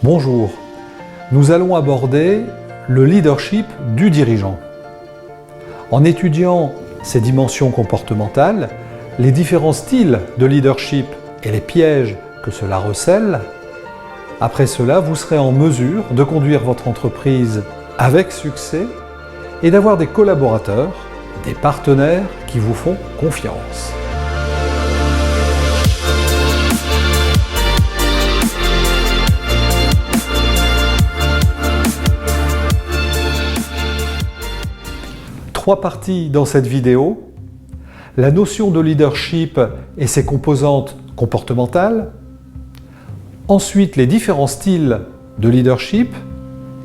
Bonjour, nous allons aborder le leadership du dirigeant. En étudiant ces dimensions comportementales, les différents styles de leadership et les pièges que cela recèle, après cela, vous serez en mesure de conduire votre entreprise avec succès et d'avoir des collaborateurs, des partenaires qui vous font confiance. Trois parties dans cette vidéo. La notion de leadership et ses composantes comportementales. Ensuite, les différents styles de leadership.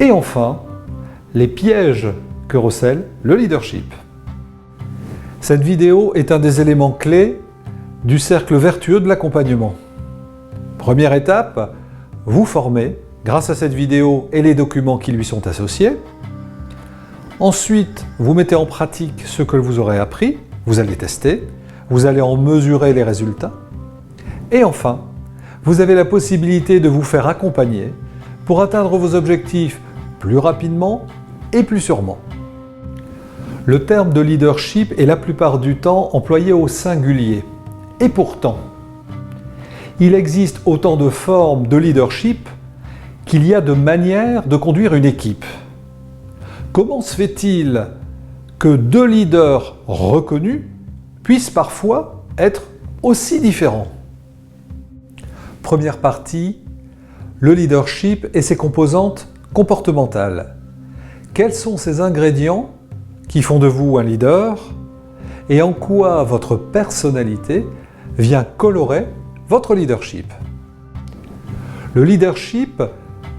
Et enfin, les pièges que recèle le leadership. Cette vidéo est un des éléments clés du cercle vertueux de l'accompagnement. Première étape, vous formez grâce à cette vidéo et les documents qui lui sont associés. Ensuite, vous mettez en pratique ce que vous aurez appris, vous allez tester, vous allez en mesurer les résultats. Et enfin, vous avez la possibilité de vous faire accompagner pour atteindre vos objectifs plus rapidement et plus sûrement. Le terme de leadership est la plupart du temps employé au singulier. Et pourtant, il existe autant de formes de leadership qu'il y a de manières de conduire une équipe. Comment se fait-il que deux leaders reconnus puissent parfois être aussi différents? Première partie, le leadership et ses composantes comportementales. Quels sont ces ingrédients qui font de vous un leader et en quoi votre personnalité vient colorer votre leadership? Le leadership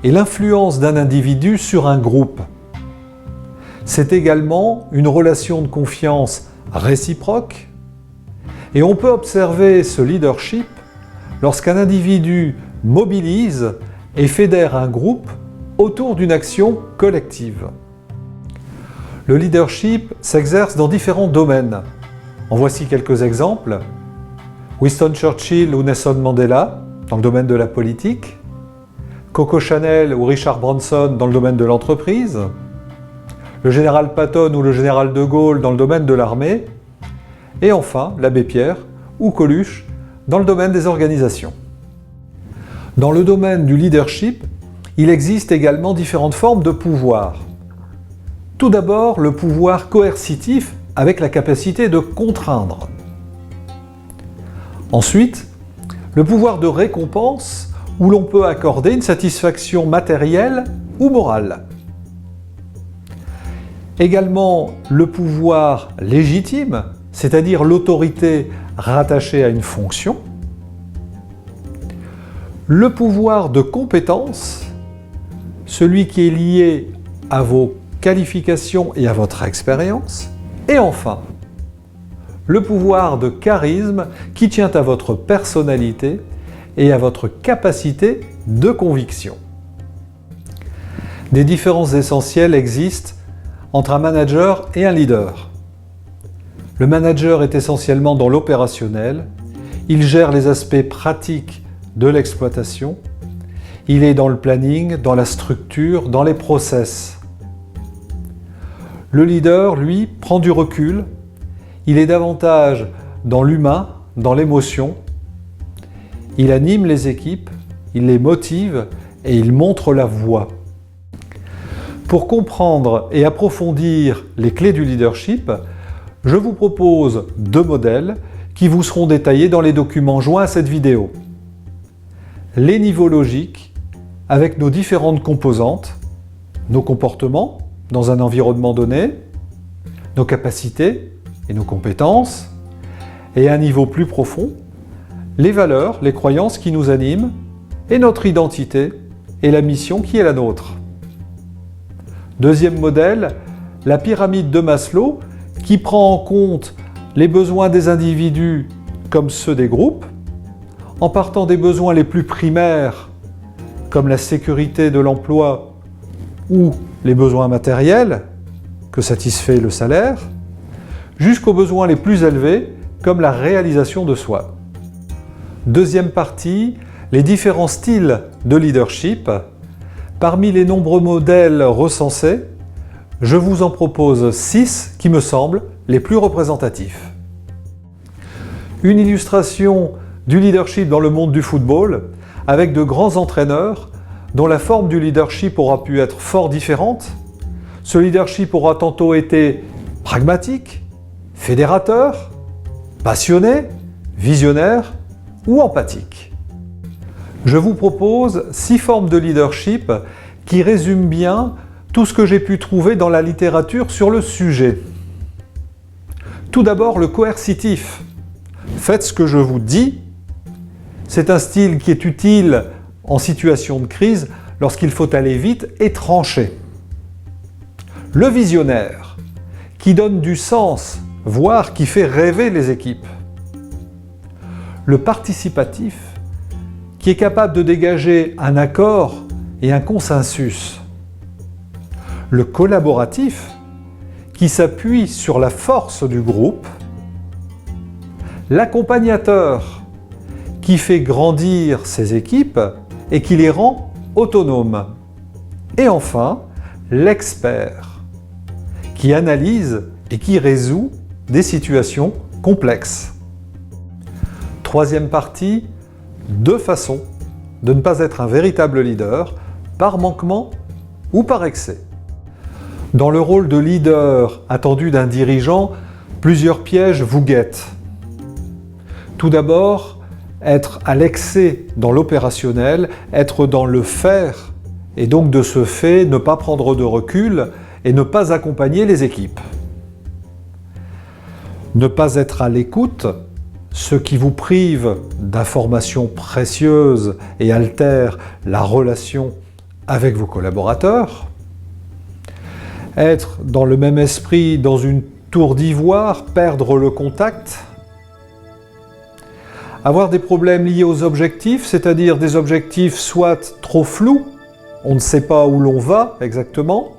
est l'influence d'un individu sur un groupe. C'est également une relation de confiance réciproque et on peut observer ce leadership lorsqu'un individu mobilise et fédère un groupe autour d'une action collective. Le leadership s'exerce dans différents domaines. En voici quelques exemples. Winston Churchill ou Nelson Mandela dans le domaine de la politique, Coco Chanel ou Richard Branson dans le domaine de l'entreprise, le général Patton ou le général de Gaulle dans le domaine de l'armée, et enfin l'abbé Pierre ou Coluche dans le domaine des organisations. Dans le domaine du leadership, il existe également différentes formes de pouvoir. Tout d'abord, le pouvoir coercitif avec la capacité de contraindre. Ensuite, le pouvoir de récompense où l'on peut accorder une satisfaction matérielle ou morale. Également le pouvoir légitime, c'est-à-dire l'autorité rattachée à une fonction. Le pouvoir de compétence, celui qui est lié à vos qualifications et à votre expérience. Et enfin, le pouvoir de charisme qui tient à votre personnalité et à votre capacité de conviction. Des différences essentielles existent entre un manager et un leader. Le manager est essentiellement dans l'opérationnel, il gère les aspects pratiques de l'exploitation, il est dans le planning, dans la structure, dans les process. Le leader, lui, prend du recul, il est davantage dans l'humain, dans l'émotion, il anime les équipes, il les motive et il montre la voie. Pour comprendre et approfondir les clés du leadership, je vous propose deux modèles qui vous seront détaillés dans les documents joints à cette vidéo. Les niveaux logiques avec nos différentes composantes, nos comportements dans un environnement donné, nos capacités et nos compétences, et à un niveau plus profond, les valeurs, les croyances qui nous animent, et notre identité et la mission qui est la nôtre. Deuxième modèle, la pyramide de Maslow qui prend en compte les besoins des individus comme ceux des groupes, en partant des besoins les plus primaires comme la sécurité de l'emploi ou les besoins matériels que satisfait le salaire, jusqu'aux besoins les plus élevés comme la réalisation de soi. Deuxième partie, les différents styles de leadership Parmi les nombreux modèles recensés, je vous en propose 6 qui me semblent les plus représentatifs. Une illustration du leadership dans le monde du football avec de grands entraîneurs dont la forme du leadership aura pu être fort différente. Ce leadership aura tantôt été pragmatique, fédérateur, passionné, visionnaire ou empathique. Je vous propose 6 formes de leadership qui résument bien tout ce que j'ai pu trouver dans la littérature sur le sujet. Tout d'abord, le coercitif. Faites ce que je vous dis. C'est un style qui est utile en situation de crise lorsqu'il faut aller vite et trancher. Le visionnaire, qui donne du sens, voire qui fait rêver les équipes. Le participatif, qui est capable de dégager un accord et un consensus. Le collaboratif, qui s'appuie sur la force du groupe. L'accompagnateur, qui fait grandir ses équipes et qui les rend autonomes. Et enfin, l'expert, qui analyse et qui résout des situations complexes. Troisième partie, 2 façons de ne pas être un véritable leader, par manquement ou par excès. Dans le rôle de leader attendu d'un dirigeant, plusieurs pièges vous guettent. Tout d'abord, être à l'excès dans l'opérationnel, être dans le faire, et donc de ce fait ne pas prendre de recul et ne pas accompagner les équipes. Ne pas être à l'écoute, ce qui vous prive d'informations précieuses et altère la relation avec vos collaborateurs. Être dans le même esprit, dans une tour d'ivoire, perdre le contact. Avoir des problèmes liés aux objectifs, c'est-à-dire des objectifs soit trop flous, on ne sait pas où l'on va exactement,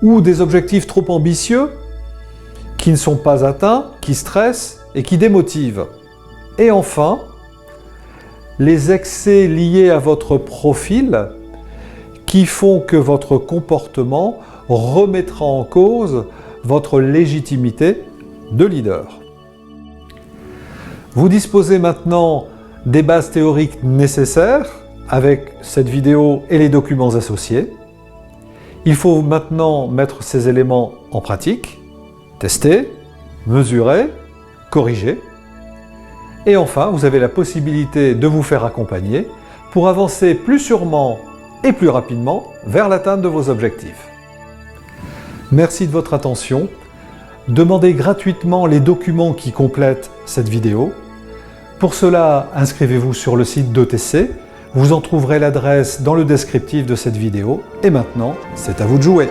ou des objectifs trop ambitieux, qui ne sont pas atteints, qui stressent et qui démotivent. Et enfin, les excès liés à votre profil, qui font que votre comportement remettra en cause votre légitimité de leader. Vous disposez maintenant des bases théoriques nécessaires avec cette vidéo et les documents associés. Il faut maintenant mettre ces éléments en pratique, tester, mesurer, corriger. Et enfin, vous avez la possibilité de vous faire accompagner pour avancer plus sûrement et plus rapidement vers l'atteinte de vos objectifs. Merci de votre attention. Demandez gratuitement les documents qui complètent cette vidéo. Pour cela, inscrivez-vous sur le site d'ETC. Vous en trouverez l'adresse dans le descriptif de cette vidéo. Et maintenant, c'est à vous de jouer.